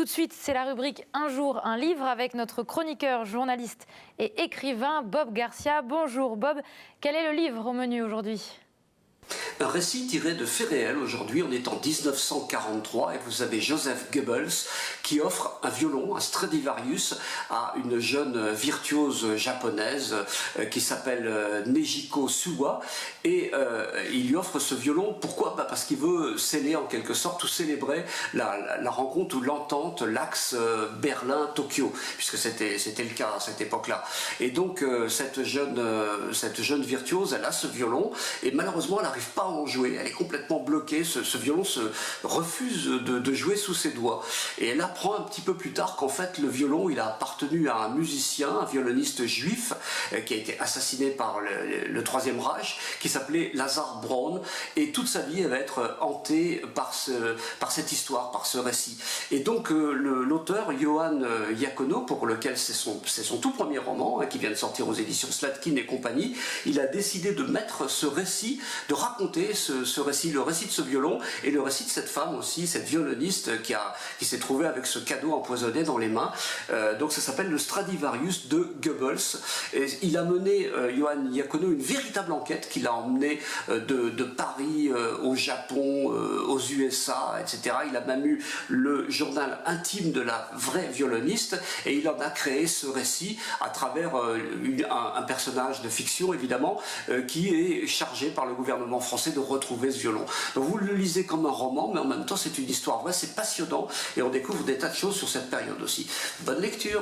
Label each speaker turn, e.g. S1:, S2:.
S1: de suite, c'est la rubrique Un jour, un livre avec notre chroniqueur, journaliste et écrivain Bob Garcia. Bonjour Bob, quel est le livre au menu aujourd'hui ?
S2: Un récit tiré de faits réels. Aujourd'hui, on est en 1943 et vous avez Joseph Goebbels qui offre un violon, un Stradivarius, à une jeune virtuose japonaise qui s'appelle Nejiko Suwa. Et il lui offre ce violon. Pourquoi ? Parce qu'il veut sceller en quelque sorte ou célébrer la rencontre ou l'entente, l'axe Berlin-Tokyo, puisque c'était le cas à cette époque-là. Et donc cette jeune virtuose, elle a ce violon et malheureusement elle n'arrive pas à en jouer, elle est complètement bloquée, ce violon se refuse de jouer sous ses doigts. Et elle apprend un petit peu plus tard qu'en fait le violon il a appartenu à un musicien, un violoniste juif qui a été assassiné par le Troisième Reich, qui s'appelait Lazar Braun, et toute sa vie elle va être hantée par cette histoire, par ce récit. Et donc l'auteur Johann Iacono, pour lequel c'est son tout premier roman, qui vient de sortir aux éditions Slatkin et compagnie, il a décidé de mettre ce récit, de raconter ce récit, le récit de ce violon et le récit de cette femme aussi, cette violoniste qui s'est trouvée avec ce cadeau empoisonné dans les mains. Donc ça s'appelle le Stradivarius de Goebbels. Et il a mené, Johann Iacono, une véritable enquête qui l'a emmené de Paris au Japon, aux USA, etc. Il a même eu le journal intime de la vraie violoniste et il en a créé ce récit à travers un personnage de fiction évidemment qui est chargé par le gouvernement français de retrouver ce violon. Donc vous le lisez comme un roman, mais en même temps c'est une histoire vraie, c'est passionnant et on découvre des tas de choses sur cette période aussi. Bonne lecture!